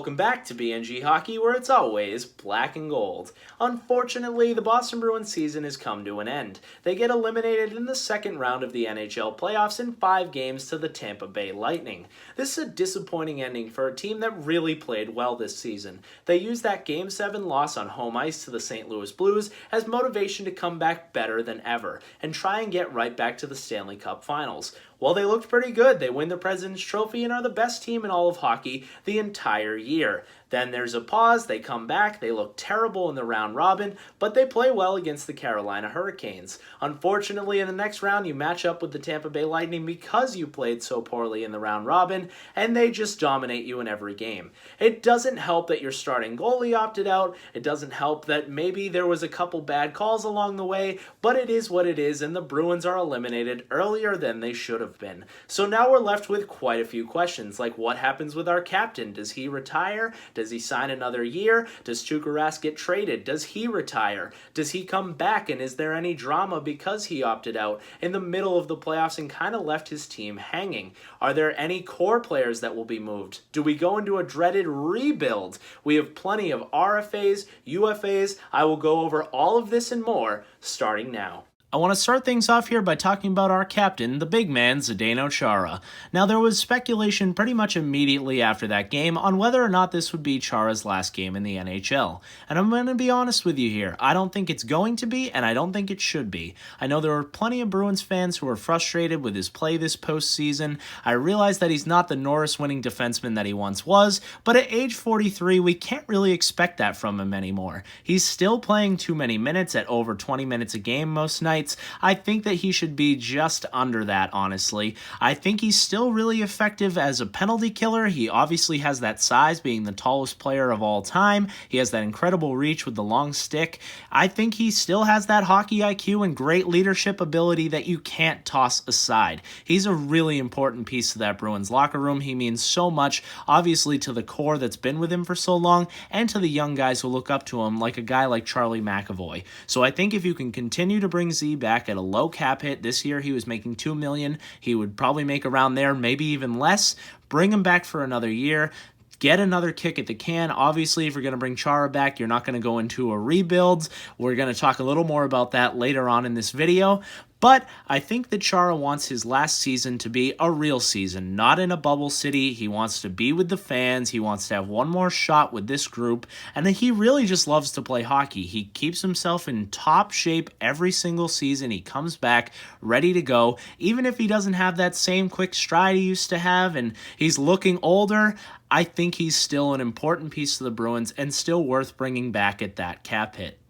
Welcome back to BNG Hockey, where it's always black and gold. Unfortunately, the Boston Bruins season has come to an end. They get eliminated in the second round of the NHL playoffs in 5 games to the Tampa Bay Lightning. This is a disappointing ending for a team that really played well this season. They used that Game 7 loss on home ice to the St. Louis Blues as motivation to come back better than ever and try and get right back to the Stanley Cup Finals. Well, they looked pretty good. They win the President's Trophy and are the best team in all of hockey the entire year. Then there's a pause, they come back, they look terrible in the round robin, but they play well against the Carolina Hurricanes. Unfortunately, in the next round, you match up with the Tampa Bay Lightning because you played so poorly in the round robin, and they just dominate you in every game. It doesn't help that your starting goalie opted out, it doesn't help that maybe there was a couple bad calls along the way, but it is what it is, and the Bruins are eliminated earlier than they should have been. So now we're left with quite a few questions, like what happens with our captain? Does he retire? Does he sign another year? Does Tuukka Rask get traded? Does he retire? Does he come back? And is there any drama because he opted out in the middle of the playoffs and kind of left his team hanging? Are there any core players that will be moved? Do we go into a dreaded rebuild? We have plenty of RFAs, UFAs. I will go over all of this and more starting now. I want to start things off here by talking about our captain, the big man, Zdeno Chara. Now, there was speculation pretty much immediately after that game on whether or not this would be Chara's last game in the NHL. And I'm going to be honest with you here. I don't think it's going to be, and I don't think it should be. I know there are plenty of Bruins fans who are frustrated with his play this postseason. I realize that he's not the Norris-winning defenseman that he once was, but at age 43, we can't really expect that from him anymore. He's still playing too many minutes at over 20 minutes a game most nights. I think that he should be just under that, honestly. I think he's still really effective as a penalty killer. He obviously has that size, being the tallest player of all time. He has that incredible reach with the long stick. I think he still has that hockey IQ and great leadership ability that you can't toss aside. He's a really important piece of that Bruins locker room. He means so much, obviously, to the core that's been with him for so long, and to the young guys who look up to him, like a guy like Charlie McAvoy. So I think if you can continue to bring Z back at a low cap hit, this year he was making $2 million, he would probably make around there, maybe even less. Bring him back for another year. Get another kick at the can. Obviously, if you're going to bring Chara back, you're not going to go into a rebuild. We're going to talk a little more about that later on in this video. But I think that Chara wants his last season to be a real season, not in a bubble city. He wants to be with the fans. He wants to have one more shot with this group. And he really just loves to play hockey. He keeps himself in top shape every single season. He comes back ready to go. Even if he doesn't have that same quick stride he used to have and he's looking older, I think he's still an important piece of the Bruins and still worth bringing back at that cap hit.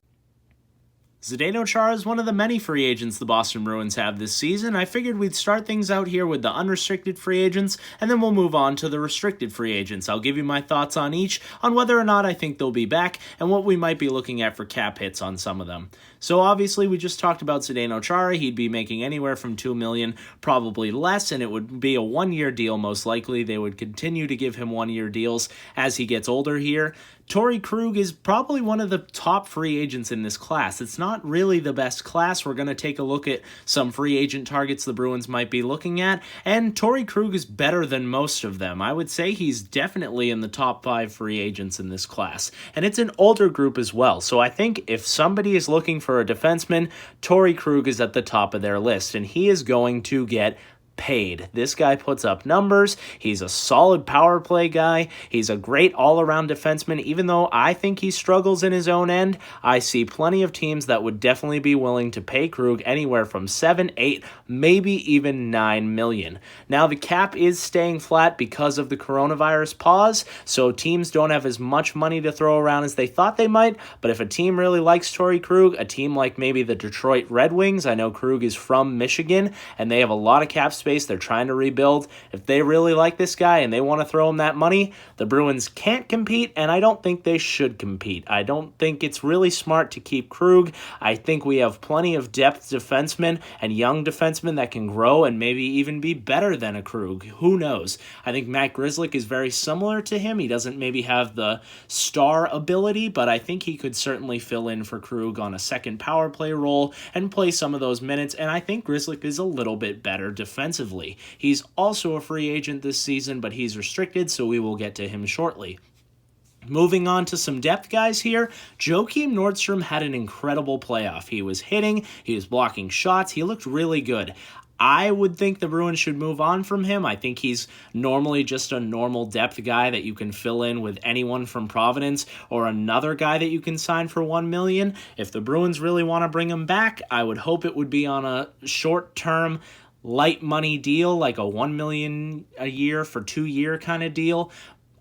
Zdeno Chara is one of the many free agents the Boston Bruins have this season. I figured we'd start things out here with the unrestricted free agents, and then we'll move on to the restricted free agents. I'll give you my thoughts on each, on whether or not I think they'll be back, and what we might be looking at for cap hits on some of them. So obviously, we just talked about Zdeno Chara. He'd be making anywhere from $2 million, probably less, and it would be a one-year deal most likely. They would continue to give him one-year deals as he gets older here. Torey Krug is probably one of the top free agents in this class. It's not really the best class. We're going to take a look at some free agent targets the Bruins might be looking at, and Torey Krug is better than most of them. I would say he's definitely in the top 5 free agents in this class, and it's an older group as well. So I think if somebody is looking for a defenseman, Torey Krug is at the top of their list, and he is going to get paid. This guy puts up numbers. He's a solid power play guy. He's a great all-around defenseman. Even though I think he struggles in his own end, I see plenty of teams that would definitely be willing to pay Krug anywhere from 7, 8, maybe even 9 million. Now, the cap is staying flat because of the coronavirus pause, so teams don't have as much money to throw around as they thought they might, but if a team really likes Torey Krug, a team like maybe the Detroit Red Wings, I know Krug is from Michigan, and they have a lot of cap space. They're trying to rebuild. If they really like this guy and they want to throw him that money, the Bruins can't compete, and I don't think they should compete. I don't think it's really smart to keep Krug. I think we have plenty of depth defensemen and young defensemen that can grow and maybe even be better than a Krug. Who knows? I think Matt Grzelcyk is very similar to him. He doesn't maybe have the star ability, but I think he could certainly fill in for Krug on a second power play role and play some of those minutes, and I think Grzelcyk is a little bit better defensively. He's also a free agent this season, but he's restricted, so we will get to him shortly. Moving on to some depth guys here, Joakim Nordstrom had an incredible playoff. He was hitting, he was blocking shots, he looked really good. I would think the Bruins should move on from him. I think he's normally just a normal depth guy that you can fill in with anyone from Providence or another guy that you can sign for $1 million. If the Bruins really want to bring him back, I would hope it would be on a short-term light money deal, like a $1 million a year for 2-year kind of deal.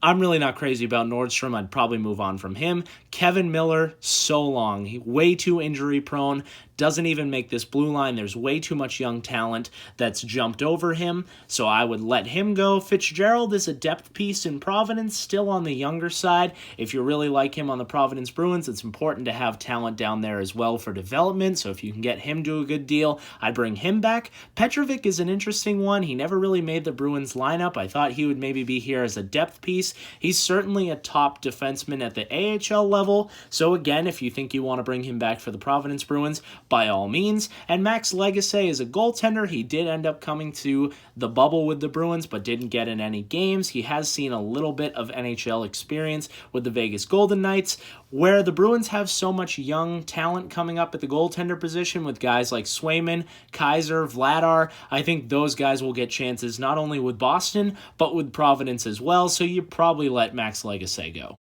I'm really not crazy about Nordstrom. I'd probably move on from him. Kevin Miller, so long. Way too injury prone. Doesn't even make this blue line. There's way too much young talent that's jumped over him, so I would let him go. Fitzgerald is a depth piece in Providence, still on the younger side. If you really like him on the Providence Bruins, it's important to have talent down there as well for development, so if you can get him to a good deal, I'd bring him back. Petrovic is an interesting one. He never really made the Bruins lineup. I thought he would maybe be here as a depth piece. He's certainly a top defenseman at the AHL level, so again, if you think you want to bring him back for the Providence Bruins, by all means. And Max Legace is a goaltender. He did end up coming to the bubble with the Bruins, but didn't get in any games. He has seen a little bit of NHL experience with the Vegas Golden Knights, where the Bruins have so much young talent coming up at the goaltender position with guys like Swayman, Kaiser, Vladar. I think those guys will get chances not only with Boston, but with Providence as well, so you probably let Max Legace go.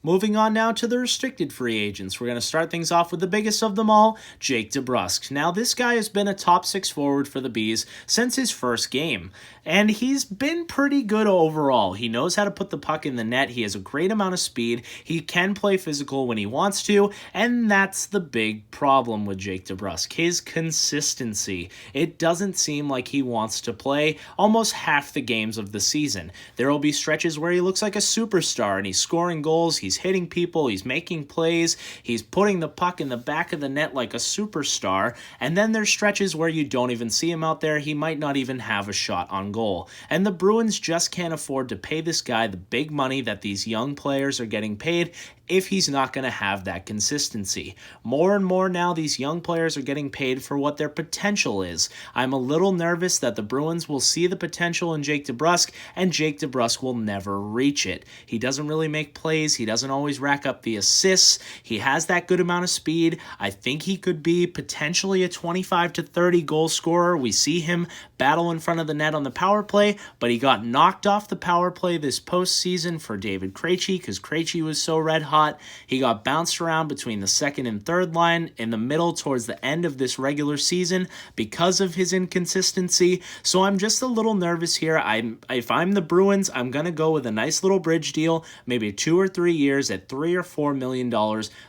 Moving on now to the restricted free agents. We're going to start things off with the biggest of them all, Jake DeBrusk. Now, this guy has been a top 6 forward for the Bees since his first game, and he's been pretty good overall. He knows how to put the puck in the net. He has a great amount of speed. He can play physical when he wants to, and that's the big problem with Jake DeBrusk, his consistency. It doesn't seem like he wants to play almost half the games of the season. There will be stretches where he looks like a superstar, and he's scoring goals, he's hitting people, he's making plays, he's putting the puck in the back of the net like a superstar, and then there's stretches where you don't even see him out there. He might not even have a shot on goal. And the Bruins just can't afford to pay this guy the big money that these young players are getting paid if he's not going to have that consistency. More and more now, these young players are getting paid for what their potential is. I'm a little nervous that the Bruins will see the potential in Jake DeBrusk, and Jake DeBrusk will never reach it. He doesn't really make plays. He doesn't always rack up the assists. He has that good amount of speed. I think he could be potentially a 25 to 30 goal scorer. We see him battle in front of the net on the power play, but he got knocked off the power play this postseason for David Krejci because Krejci was so red hot. He got bounced around between the second and third line in the middle towards the end of this regular season because of his inconsistency. So I'm just a little nervous here. If I'm the Bruins, I'm going to go with a nice little bridge deal, maybe 2 or 3 years at $3 or $4 million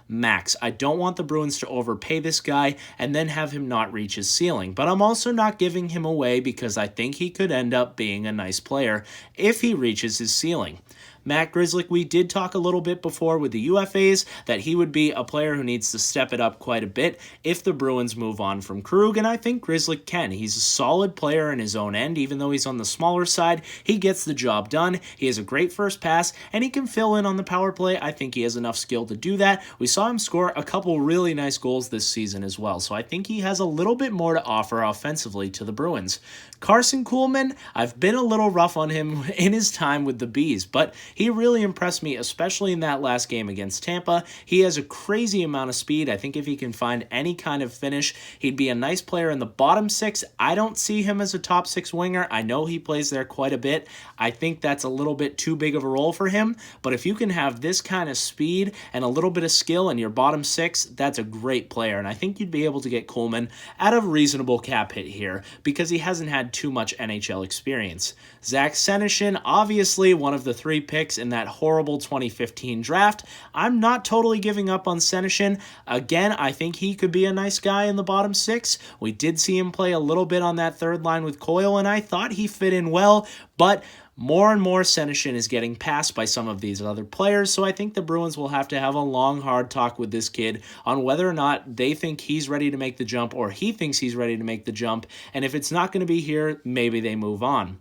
max. I don't want the Bruins to overpay this guy and then have him not reach his ceiling. But I'm also not giving him away because I think he could end up being a nice player if he reaches his ceiling. Matt Grzelcyk, we did talk a little bit before with the UFAs that he would be a player who needs to step it up quite a bit if the Bruins move on from Krug, and I think Grzelcyk can. He's a solid player in his own end. Even though he's on the smaller side, he gets the job done. He has a great first pass, and he can fill in on the power play. I think he has enough skill to do that. We saw him score a couple really nice goals this season as well, so I think he has a little bit more to offer offensively to the Bruins. Carson Kuhlman, I've been a little rough on him in his time with the Bees, but he really impressed me, especially in that last game against Tampa. He has a crazy amount of speed. I think if he can find any kind of finish, he'd be a nice player in the bottom 6. I don't see him as a top 6 winger. I know he plays there quite a bit. I think that's a little bit too big of a role for him, but if you can have this kind of speed and a little bit of skill in your bottom 6, that's a great player, and I think you'd be able to get Kuhlman at a reasonable cap hit here because he hasn't had too much NHL experience. Zach Senyshyn, obviously one of the 3 picks in that horrible 2015 draft. I'm not totally giving up on Senyshyn. Again, I think he could be a nice guy in the bottom 6. We did see him play a little bit on that third line with Coyle, and I thought he fit in well, but more and more Senyshyn is getting passed by some of these other players, so I think the Bruins will have to have a long, hard talk with this kid on whether or not they think he's ready to make the jump or he thinks he's ready to make the jump, and if it's not going to be here, maybe they move on.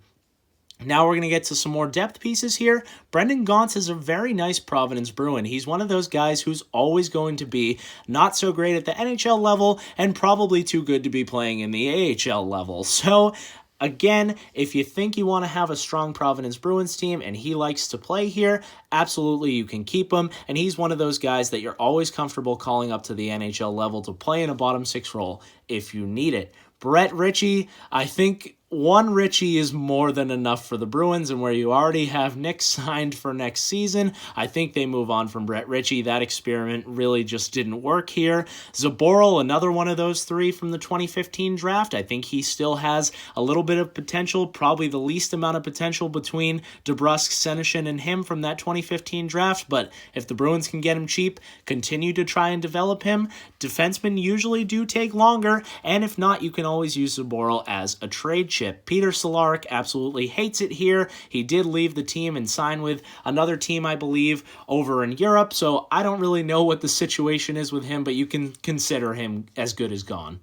Now we're going to get to some more depth pieces here. Brendan Gaunce is a very nice Providence Bruin. He's one of those guys who's always going to be not so great at the NHL level and probably too good to be playing in the AHL level. So Again, if you think you want to have a strong Providence Bruins team and he likes to play here, absolutely you can keep him. And he's one of those guys that you're always comfortable calling up to the NHL level to play in a bottom six role if you need it. Brett Ritchie, I think one Ritchie is more than enough for the Bruins, and where you already have Nick signed for next season, I think they move on from Brett Ritchie. That experiment really just didn't work here. Zaboral, another one of those three from the 2015 draft. I think he still has a little bit of potential, probably the least amount of potential between DeBrusk, Senyshyn, and him from that 2015 draft, but if the Bruins can get him cheap, continue to try and develop him. Defensemen usually do take longer, and if not, you can always use Zaboral as a trade chip. Peter Cehlarik absolutely hates it here. He did leave the team and sign with another team, I believe, over in Europe, so I don't really know what the situation is with him, but you can consider him as good as gone.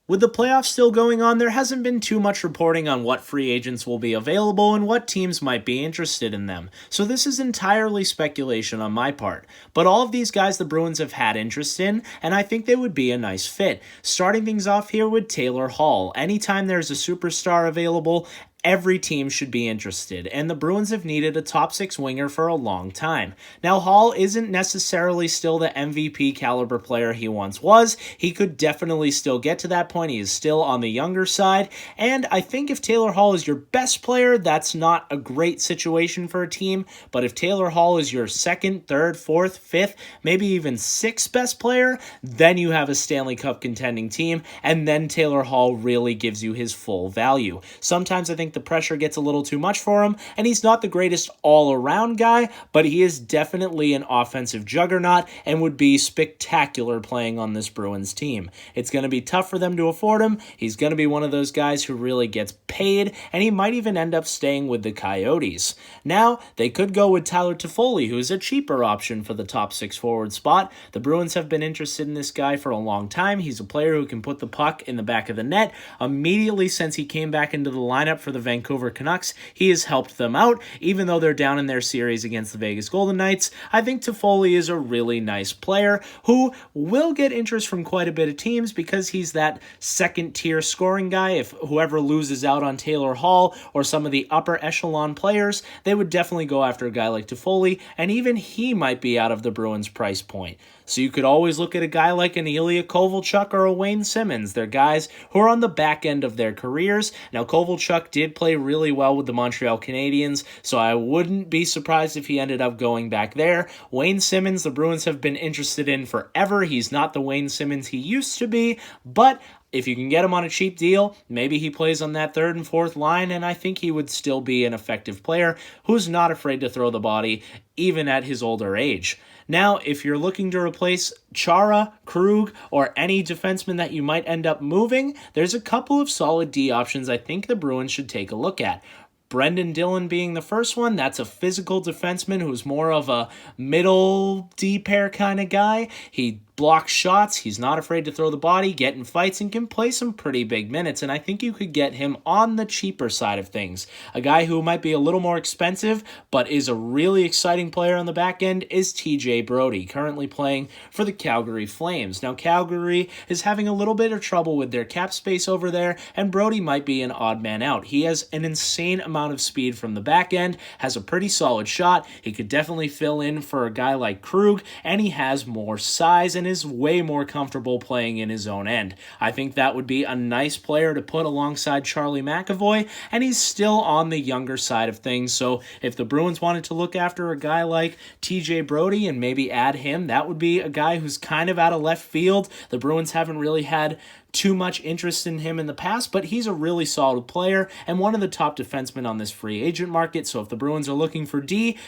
With the playoffs still going on, there hasn't been too much reporting on what free agents will be available and what teams might be interested in them, so this is entirely speculation on my part. But all of these guys the Bruins have had interest in, and I think they would be a nice fit. Starting things off here with Taylor Hall. Anytime there's a superstar available, every team should be interested, and the Bruins have needed a top six winger for a long time. Now, Hall isn't necessarily still the MVP caliber player he once was. He could definitely still get to that point. He is still on the younger side, and I think if Taylor Hall is your best player, that's not a great situation for a team, but if Taylor Hall is your second, third, fourth, fifth, maybe even sixth best player, then you have a Stanley Cup contending team, and then Taylor Hall really gives you his full value. Sometimes I think the pressure gets a little too much for him, and he's not the greatest all-around guy, but he is definitely an offensive juggernaut and would be spectacular playing on this Bruins team. It's going to be tough for them to afford him. He's going to be one of those guys who really gets paid, and he might even end up staying with the Coyotes. Now, they could go with Tyler Toffoli, who is a cheaper option for the top six forward spot. The Bruins have been interested in this guy for a long time. He's a player who can put the puck in the back of the net. Immediately since he came back into the lineup for the Vancouver Canucks, he has helped them out, even though they're down in their series against the Vegas Golden Knights. I think Toffoli is a really nice player who will get interest from quite a bit of teams because he's that second-tier scoring guy. If whoever loses out on Taylor Hall or some of the upper echelon players, they would definitely go after a guy like Toffoli, and even he might be out of the Bruins' price point. So you could always look at a guy like an Ilya Kovalchuk or a Wayne Simmons. They're guys who are on the back end of their careers. Now, Kovalchuk did play really well with the Montreal Canadiens, so I wouldn't be surprised if he ended up going back there. Wayne Simmons, the Bruins have been interested in forever. He's not the Wayne Simmons he used to be, but if you can get him on a cheap deal, maybe he plays on that third and fourth line, and I think he would still be an effective player who's not afraid to throw the body, even at his older age. Now, if you're looking to replace Chara, Krug, or any defenseman that you might end up moving, there's a couple of solid D options I think the Bruins should take a look at. Brendan Dillon being the first one. That's a physical defenseman who's more of a middle D-pair kind of guy. He blocks shots, he's not afraid to throw the body, get in fights, and can play some pretty big minutes, and I think you could get him on the cheaper side of things. A guy who might be a little more expensive, but is a really exciting player on the back end is TJ Brodie, currently playing for the Calgary Flames. Now, Calgary is having a little bit of trouble with their cap space over there, and Brodie might be an odd man out. He has an insane amount of speed from the back end, has a pretty solid shot, he could definitely fill in for a guy like Krug, and he has more size and is way more comfortable playing in his own end. I think that would be a nice player to put alongside Charlie McAvoy, and he's still on the younger side of things, so if the Bruins wanted to look after a guy like TJ Brodie and maybe add him, that would be a guy who's kind of out of left field. The Bruins haven't really had too much interest in him in the past, but he's a really solid player and one of the top defensemen on this free agent market, so if the Bruins are looking for D,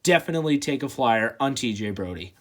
definitely take a flyer on TJ Brodie.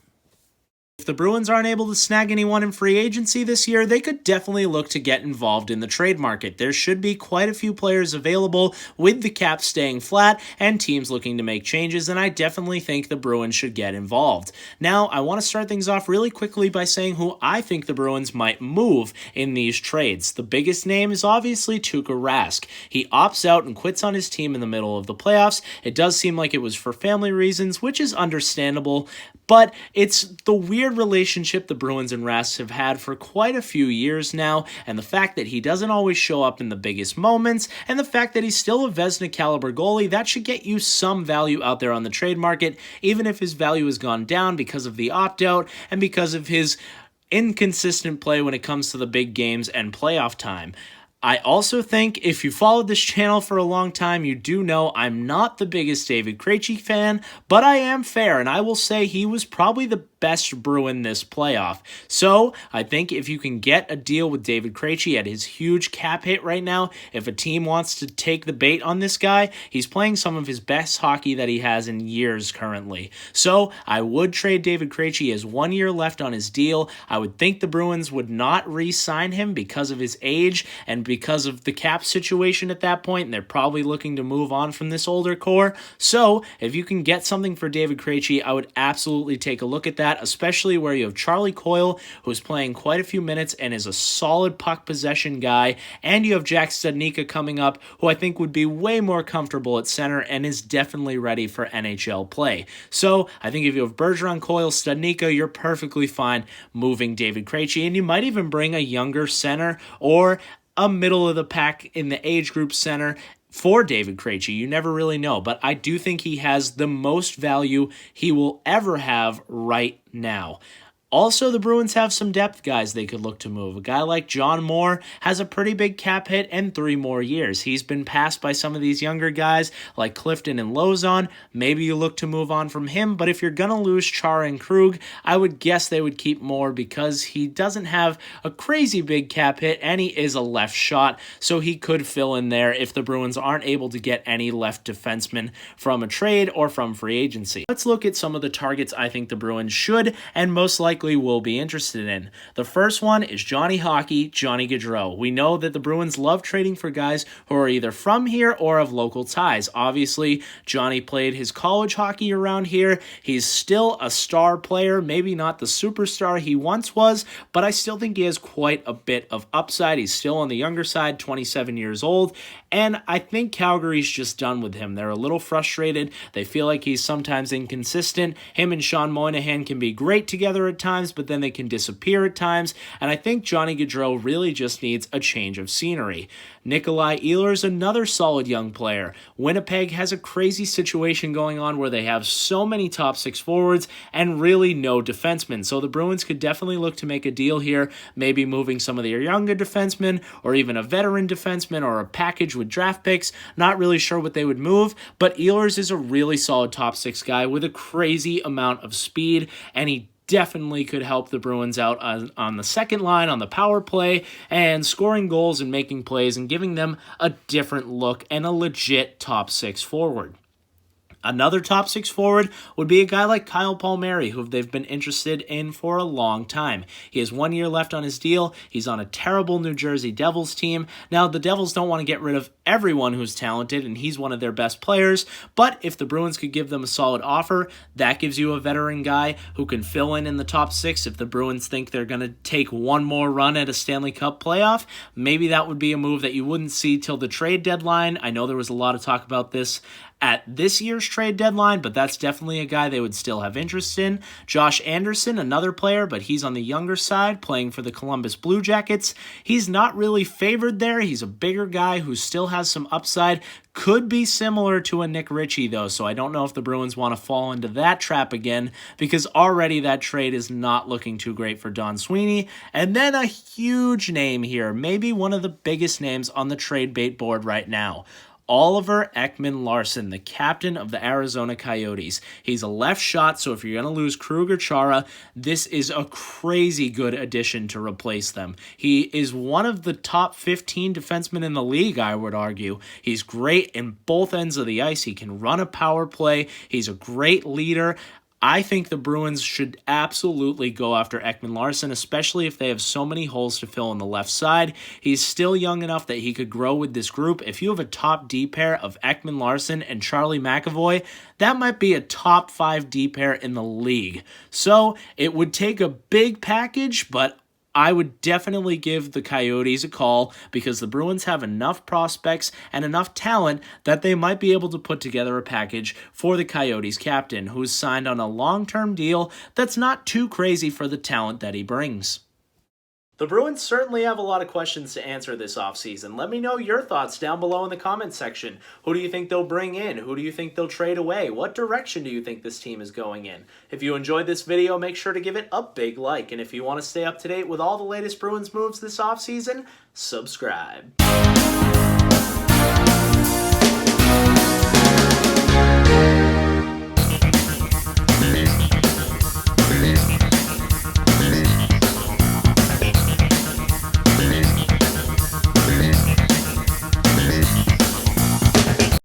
If the Bruins aren't able to snag anyone in free agency this year, they could definitely look to get involved in the trade market. There should be quite a few players available with the cap staying flat and teams looking to make changes, and I definitely think the Bruins should get involved. Now, I want to start things off really quickly by saying who I think the Bruins might move in these trades. The biggest name is obviously Tuukka Rask. He opts out and quits on his team in the middle of the playoffs. It does seem like it was for family reasons, which is understandable, but it's the weird weird relationship the Bruins and Rask have had for quite a few years now, and the fact that he doesn't always show up in the biggest moments, and the fact that he's still a Vezina caliber goalie, that should get you some value out there on the trade market, even if his value has gone down because of the opt-out and because of his inconsistent play when it comes to the big games and playoff time. I also think if you followed this channel for a long time, you do know I'm not the biggest David Krejci fan, but I am fair, and I will say he was probably the best Bruin this playoff. So I think if you can get a deal with David Krejci at his huge cap hit right now, if a team wants to take the bait on this guy, he's playing some of his best hockey that he has in years currently. So I would trade David Krejci. He has 1 year left on his deal. I would think the Bruins would not re-sign him because of his age and because of the cap situation at that point, and they're probably looking to move on from this older core. So if you can get something for David Krejci, I would absolutely take a look at that, especially where you have Charlie Coyle, who's playing quite a few minutes and is a solid puck possession guy, and you have Jack Studnicka coming up, who I think would be way more comfortable at center and is definitely ready for NHL play. So I think if you have Bergeron, Coyle, Studnicka, you're perfectly fine moving David Krejci, and you might even bring a younger center or a middle-of-the-pack in the age group center for David Krejci. You never really know, but I do think he has the most value he will ever have right now. Also, the Bruins have some depth guys they could look to move. A guy like John Moore has a pretty big cap hit and 3 more years. He's been passed by some of these younger guys like Clifton and Lozon. Maybe you look to move on from him, but if you're going to lose Chara and Krug, I would guess they would keep Moore because he doesn't have a crazy big cap hit and he is a left shot, so he could fill in there if the Bruins aren't able to get any left defensemen from a trade or from free agency. Let's look at some of the targets I think the Bruins should and most likely will be interested in. The first one is Johnny Hockey, Johnny Gaudreau. We know that the Bruins love trading for guys who are either from here or have local ties. Obviously, Johnny played his college hockey around here. He's still a star player, maybe not the superstar he once was, but I still think he has quite a bit of upside. He's still on the younger side, 27 years old, and I think Calgary's just done with him. They're a little frustrated. They feel like he's sometimes inconsistent. Him and Sean Moynihan can be great together at times, but then they can disappear at times, and I think Johnny Gaudreau really just needs a change of scenery. Nikolai Ehlers, another solid young player. Winnipeg has a crazy situation going on where they have so many top 6 forwards and really no defensemen, so the Bruins could definitely look to make a deal here, maybe moving some of their younger defensemen or even a veteran defenseman or a package with draft picks. Not really sure what they would move, but Ehlers is a really solid top 6 guy with a crazy amount of speed, and he definitely could help the Bruins out on the second line, on the power play, and scoring goals and making plays and giving them a different look and a legit top 6 forward. Another top 6 forward would be a guy like Kyle Palmieri, who they've been interested in for a long time. He has 1 year left on his deal. He's on a terrible New Jersey Devils team. Now, the Devils don't want to get rid of everyone who's talented, and he's one of their best players, but if the Bruins could give them a solid offer, that gives you a veteran guy who can fill in the top 6 if the Bruins think they're going to take one more run at a Stanley Cup playoff. Maybe that would be a move that you wouldn't see till the trade deadline. I know there was a lot of talk about this at this year's trade deadline, but that's definitely a guy they would still have interest in. Josh Anderson, another player, but he's on the younger side, playing for the Columbus Blue Jackets. He's not really favored there. He's a bigger guy who still has some upside. Could be similar to a Nick Ritchie, though, so I don't know if the Bruins want to fall into that trap again, because already that trade is not looking too great for Don Sweeney. And then a huge name here, maybe one of the biggest names on the trade bait board right now. Oliver Ekman-Larsson, the captain of the Arizona Coyotes. He's a left shot, so if you're going to lose Krug or Chara, this is a crazy good addition to replace them. He is one of the top 15 defensemen in the league, I would argue. He's great in both ends of the ice. He can run a power play. He's a great leader. I think the Bruins should absolutely go after Ekman-Larsson, especially if they have so many holes to fill on the left side. He's still young enough that he could grow with this group. If you have a top D pair of Ekman-Larsson and Charlie McAvoy, that might be a top 5 D pair in the league. So it would take a big package, but I would definitely give the Coyotes a call because the Bruins have enough prospects and enough talent that they might be able to put together a package for the Coyotes captain, who's signed on a long-term deal that's not too crazy for the talent that he brings. The Bruins certainly have a lot of questions to answer this offseason. Let me know your thoughts down below in the comments section. Who do you think they'll bring in? Who do you think they'll trade away? What direction do you think this team is going in? If you enjoyed this video, make sure to give it a big like. And if you want to stay up to date with all the latest Bruins moves this offseason, subscribe.